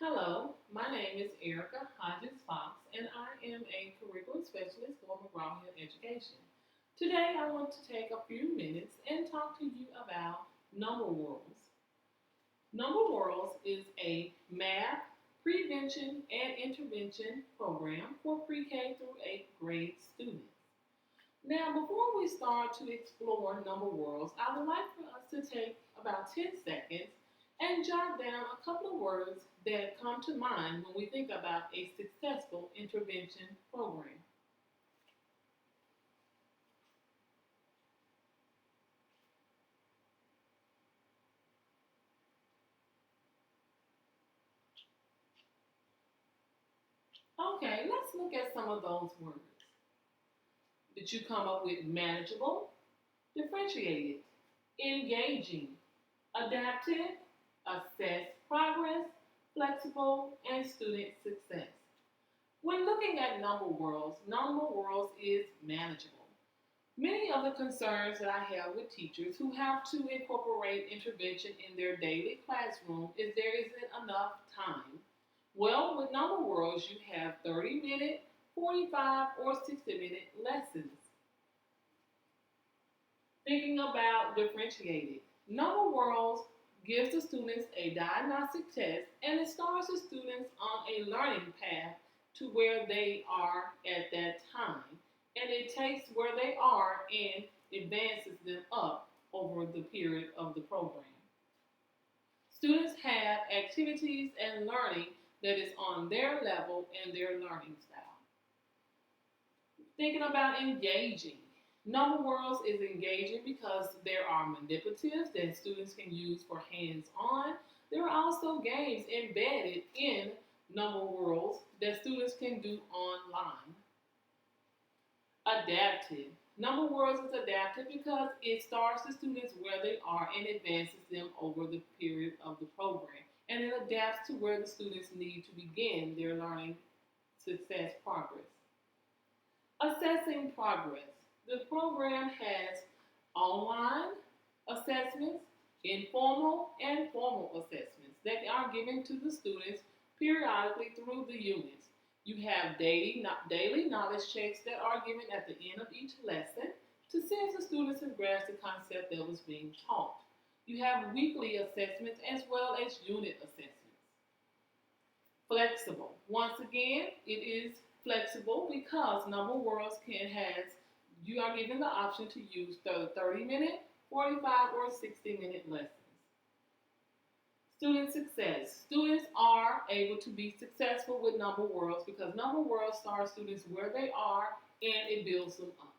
Hello, my name is Erica Hodges Fox, and I am a curriculum specialist for McGraw-Hill Education. Today, I want to take a few minutes and talk to you about Number Worlds. Number Worlds is a math prevention and intervention program for pre-K through 8th grade students. Now, before we start to explore number worlds, I would like for us to take about 10 seconds and jot down a couple of words that come to mind when we think about a successful intervention program. Okay, let's look at some of those words. Did you come up with manageable, differentiated, engaging, adaptive, assess progress, flexible, and student success? When looking at number worlds is manageable. Many of the concerns that I have with teachers who have to incorporate intervention in their daily classroom is there isn't enough time. Well, with number worlds, you have 30-minute, 45, or 60-minute lessons. Thinking about differentiated. Number worlds gives the students a diagnostic test and it starts the students on a learning path to where they are at that time. And it takes where they are and advances them up over the period of the program. Students have activities and learning that is on their level and their learning style. Thinking about engaging. Number Worlds is engaging because there are manipulatives that students can use for hands-on. There are also games embedded in Number Worlds that students can do online. Adaptive. Number Worlds is adaptive because it starts the students where they are and advances them over the period of the program. And it adapts to where the students need to begin their learning success progress. Assessing progress. The program has online assessments, informal and formal assessments that are given to the students periodically through the units. You have daily knowledge checks that are given at the end of each lesson to see if the students have grasped the concept that was being taught. You have weekly assessments as well as unit assessments. Flexible. Once again, it is flexible because Number Worlds can has you are given the option to use the 30-minute, 45, or 60-minute lessons. Student success. Students are able to be successful with Number Worlds because Number Worlds starts students where they are and it builds them up.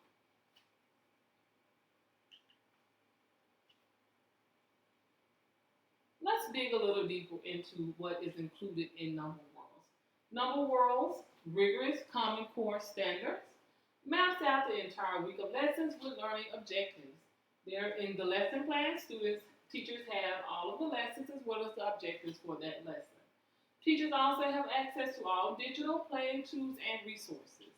Let's dig a little deeper into what is included in Number Worlds. Number Worlds, rigorous Common Core standards, maps out the entire week of lessons with learning objectives. There in the lesson plan, teachers have all of the lessons as well as the objectives for that lesson. Teachers also have access to all digital planning tools and resources.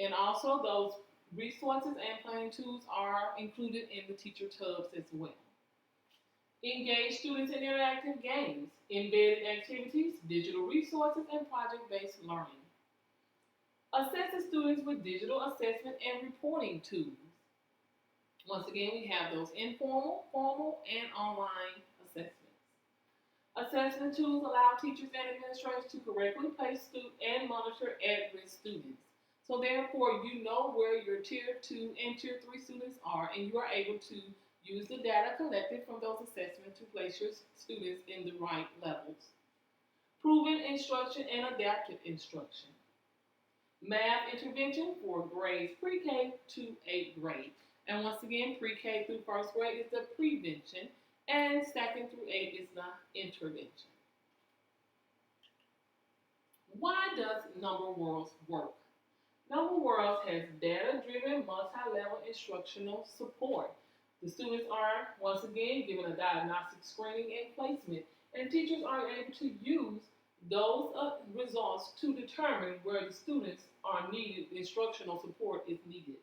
And also those resources and planning tools are included in the teacher tubs as well. Engage students in interactive games, embedded activities, digital resources, and project-based learning. Assess the students with digital assessment and reporting tools. Once again, we have those informal, formal, and online assessments. Assessment tools allow teachers and administrators to correctly place and monitor at-risk students. So therefore, you know where your Tier 2 and Tier 3 students are, and you are able to use the data collected from those assessments to place your students in the right levels. Proven instruction and adaptive instruction. Math intervention for grades pre-K to 8th grade. And once again, pre-K through 1st grade is the prevention, and 2nd through 8th is the intervention. Why does Number Worlds work? Number Worlds has data-driven, multi-level instructional support. The students are, once again, given a diagnostic screening and placement, and teachers are able to use those results to determine where the students are needed, the instructional support is needed.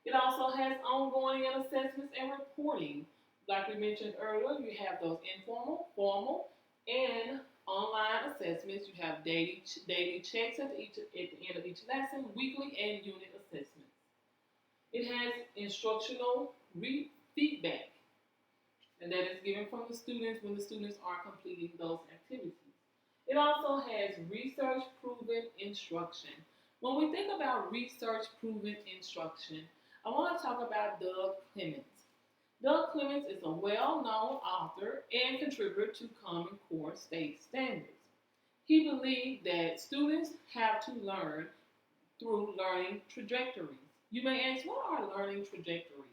It also has ongoing assessments and reporting. Like we mentioned earlier, you have those informal, formal, and online assessments. You have daily checks at the end of each lesson, weekly and unit assessments. It has instructional feedback, and that is given from the students when the students are completing those activities. It also has research-proven instruction. When we think about research-proven instruction, I want to talk about Doug Clements. Doug Clements is a well-known author and contributor to Common Core state standards. He believed that students have to learn through learning trajectories. You may ask, what are learning trajectories?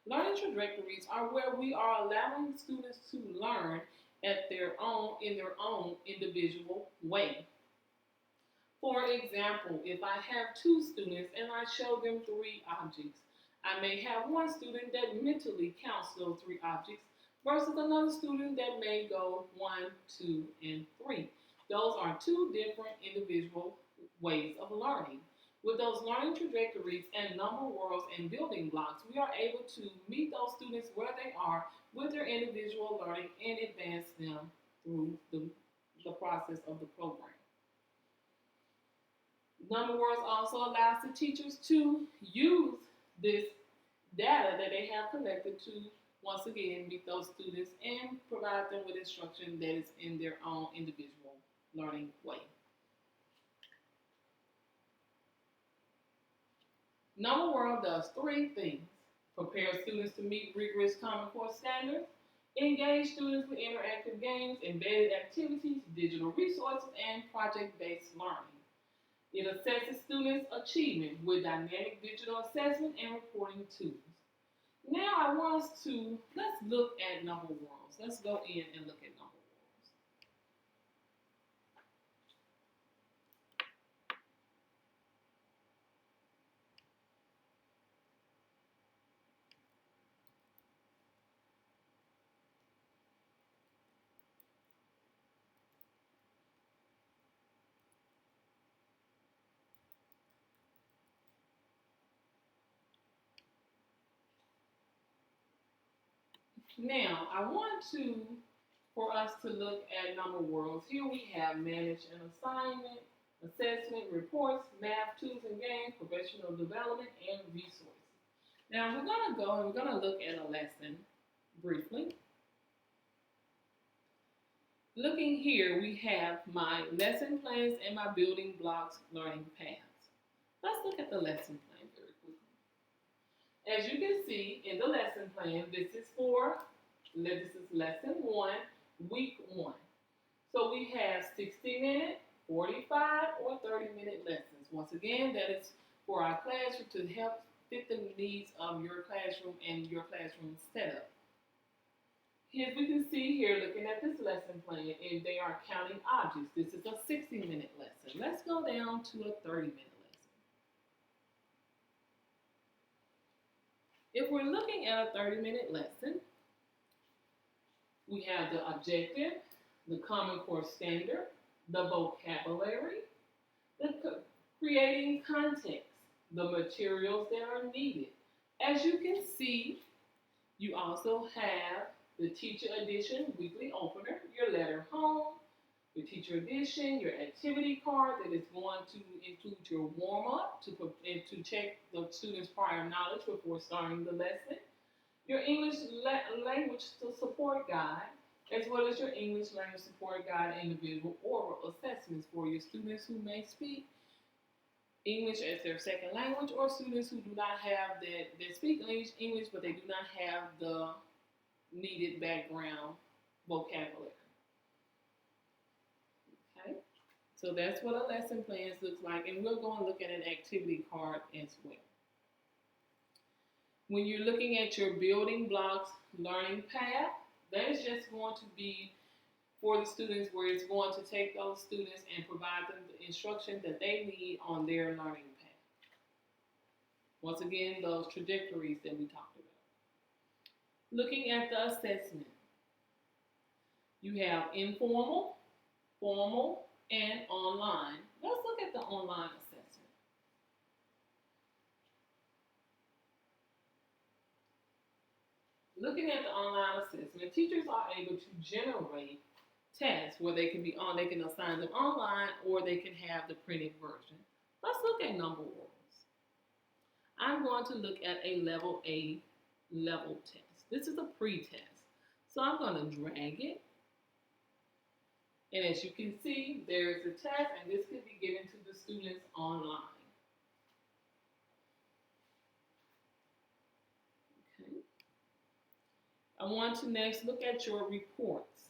Learning trajectories are where we are allowing students to learn in their own individual way. For example, if I have two students and I show them three objects, I may have one student that mentally counts those three objects versus another student that may go 1, 2, and 3. Those are two different individual ways of learning. With those learning trajectories and number worlds and building blocks, we are able to meet those students where they are with their individual learning and advance them through the process of the program. Number worlds also allows the teachers to use this data that they have collected to, once again, meet those students and provide them with instruction that is in their own individual learning way. Number World does three things: prepare students to meet rigorous Common Core standards, engage students with interactive games, embedded activities, digital resources, and project-based learning. It assesses students' achievement with dynamic digital assessment and reporting tools. Now I want us to, let's look at number worlds. Let's go in and look at number worlds. Now I want for us to look at number worlds. Here we have manage an assignment, assessment, reports, math, tools and games, professional development, and resources. Now we're going to go and we're going to look at a lesson briefly. Looking here, we have my lesson plans and my building blocks learning paths. Let's look at the lesson plan very quickly. As you can see in the lesson plan, this is lesson 1, week 1. So we have 60-minute, 45, or 30-minute lessons. Once again, that is for our classroom to help fit the needs of your classroom and your classroom setup. As we can see here, looking at this lesson plan, and they are counting objects. This is a 60-minute lesson. Let's go down to a 30-minute lesson. If we're looking at a 30-minute lesson, we have the objective, the Common Core standard, the vocabulary, the creating context, the materials that are needed. As you can see, you also have the teacher edition weekly opener, your letter home, your teacher edition, your activity card that is going to include your warm-up to check the students' prior knowledge before starting the lesson, your English language support guide, as well as your English language support guide and individual oral assessments for your students who may speak English as their second language, or students who do not have that speak English but they do not have the needed background vocabulary. Okay, so that's what a lesson plan looks like, and we're going to look at an activity card as well. When you're looking at your building blocks learning path, that is just going to be for the students, where it's going to take those students and provide them the instruction that they need on their learning path. Once again, those trajectories that we talked about. Looking at the assessment, you have informal, formal, and online. Let's look at the online assessment. Looking at the online assessment, teachers are able to generate tests where they can assign them online or they can have the printed version. Let's look at number worlds. I'm going to look at a level A level test. This is a pre-test. So I'm going to drag it. And as you can see, there's a test, and this can be given to the students online. Okay. I want to next look at your reports.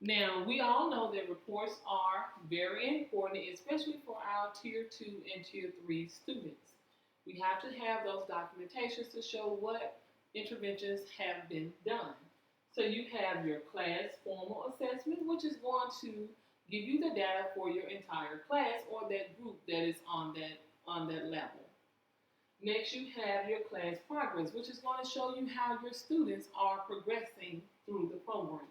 Now, we all know that reports are very important, especially for our Tier 2 and Tier 3 students. We have to have those documentations to show what interventions have been done. So you have your class formal assessment, which is going to give you the data for your entire class or that group that is on that level. Next, you have your class progress, which is going to show you how your students are progressing through the program.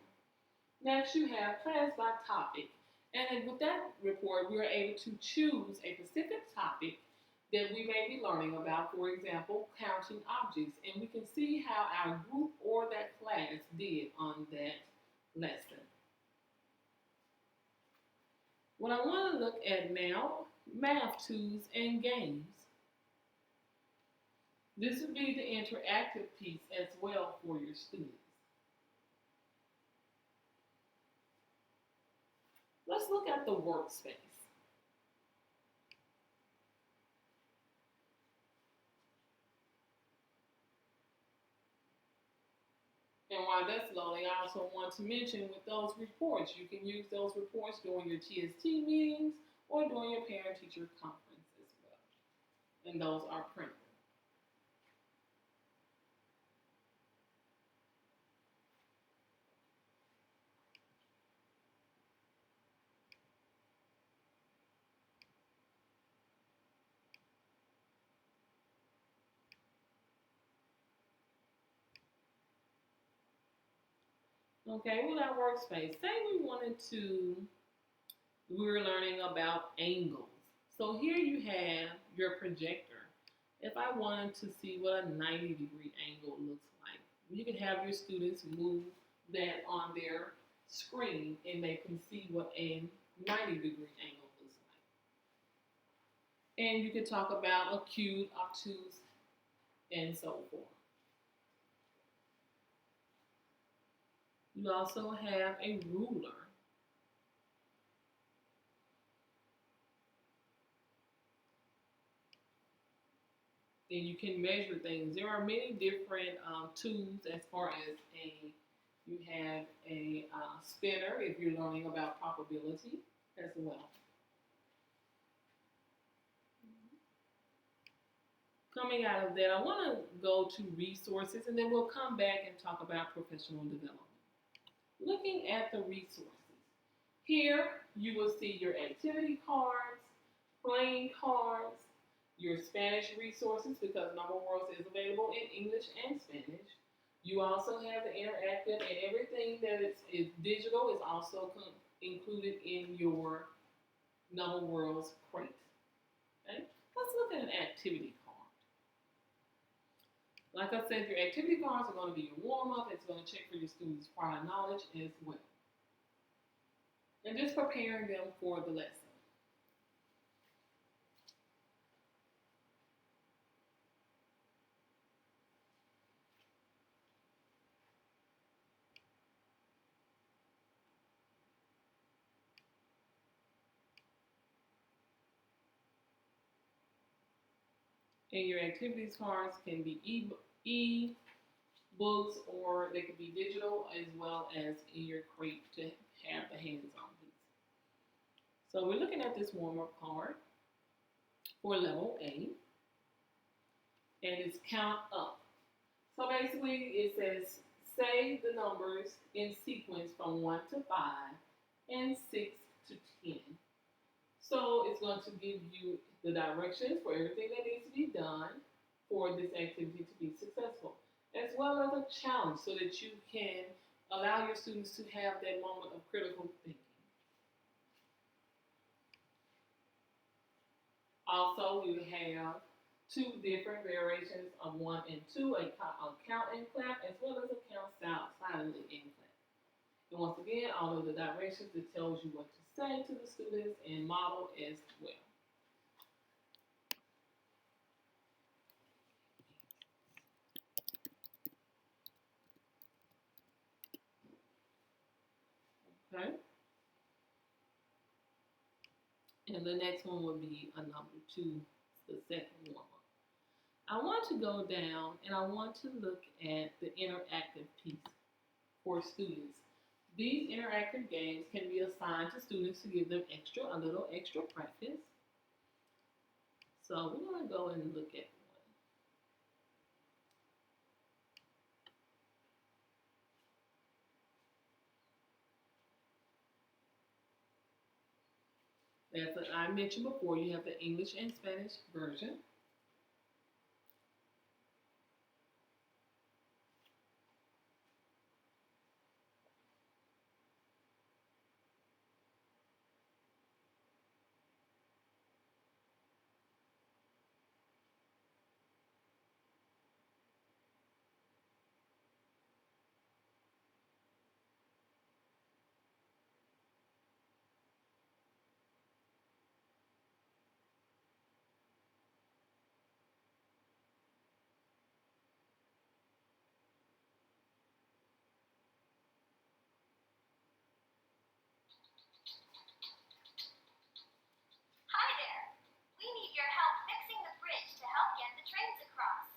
Next, you have class by topic. And with that report, we are able to choose a specific topic that we may be learning about, for example, counting objects. And we can see how our group or that class did on that lesson. What I want to look at now, math tools and games. This would be the interactive piece as well for your students. Let's look at the workspace. And while that's loading, I also want to mention with those reports, you can use those reports during your TST meetings or during your parent-teacher conference as well. And those are printable. Okay, with our workspace, say we were learning about angles. So here you have your projector. If I wanted to see what a 90-degree angle looks like, you can have your students move that on their screen and they can see what a 90-degree angle looks like. And you can talk about acute, obtuse, and so forth. You also have a ruler. And you can measure things. There are many different tools as far as you have a spinner if you're learning about probability as well. Coming out of that, I want to go to resources and then we'll come back and talk about professional development. Looking at the resources, here you will see your activity cards, playing cards, your Spanish resources because Number Worlds is available in English and Spanish. You also have the interactive and everything that is digital is also included in your Number Worlds crate. Okay? Let's look at an activity card. Like I said, your activity cards are going to be your warm-up. It's going to check for your students' prior knowledge as well. And just preparing them for the lesson. And your activities cards can be e-books or they could be digital as well as in your crate to have the hands-on piece. So we're looking at this warm-up card for level A. And it's count up. So basically it says say the numbers in sequence from 1 to 5 and 6 to 10. So it's going to give you the directions for everything that needs to be done for this activity to be successful, as well as a challenge so that you can allow your students to have that moment of critical thinking. Also, we have 2 different variations of 1 and 2, a count and clap, as well as a count silently and clap. And once again, all of the directions, it tells you what to say to the students and model as well. Okay? And the next one would be a number 2, the second one. I want to go down and I want to look at the interactive piece for students. These interactive games can be assigned to students to give them a little extra practice. So we're going to go and look at one. As I mentioned before, you have the English and Spanish version. Hi there. We need your help fixing the bridge to help get the trains across.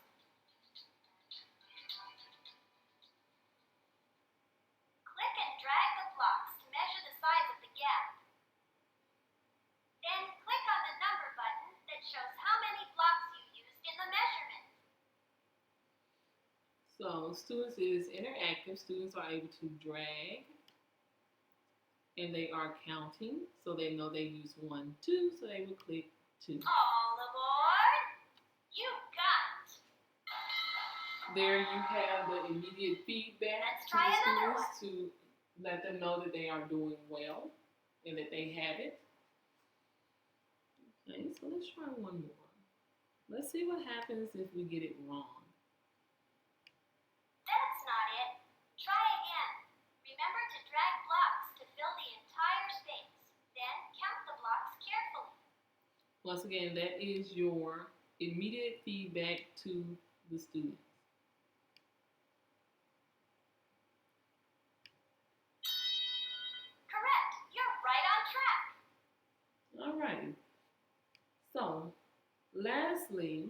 Click and drag the blocks to measure the size of the gap. Then click on the number button that shows how many blocks you used in the measurement. So students is interactive. Students are able to drag and they are counting. So they know they use 1, 2, so they will click 2. All aboard! You got it! There you have the immediate feedback Let's to try the another students to let them know that they are doing well and that they have it. Okay, so let's try one more. Let's see what happens if we get it wrong. That's not it. Try again. Remember to drag blocks to fill the entire space. Then count the blocks carefully. Once again, that is your immediate feedback to the students. Correct. You're right on track. All right. So, lastly,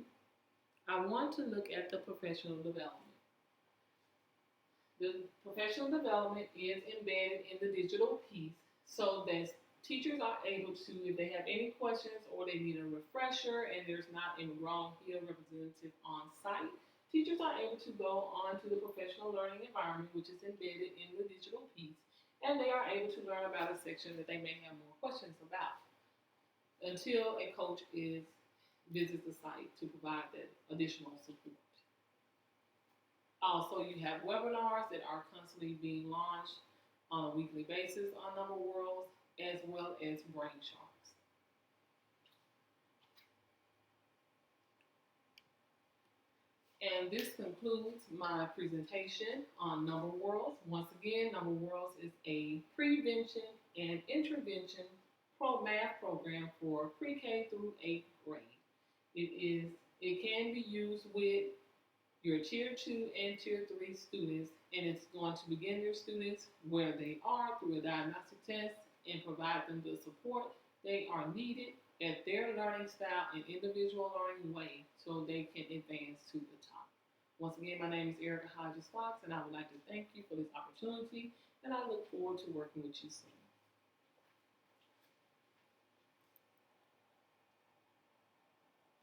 I want to look at the professional development. The professional development is embedded in the digital piece so that teachers are able to, if they have any questions or they need a refresher and there's not a McGraw-Hill representative on site, teachers are able to go on to the professional learning environment, which is embedded in the digital piece, and they are able to learn about a section that they may have more questions about until a coach visits the site to provide that additional support. Also, you have webinars that are constantly being launched on a weekly basis on Number Worlds, as well as Brain Sharks. And this concludes my presentation on Number Worlds. Once again, Number Worlds is a prevention and intervention math program for pre-K through 8th grade. It can be used with your Tier 2 and Tier 3 students, and it's going to begin your students where they are through a diagnostic test and provide them the support they are needed at their learning style and individual learning way so they can advance to the top. Once again, my name is Erica Hodges Fox, and I would like to thank you for this opportunity, and I look forward to working with you soon.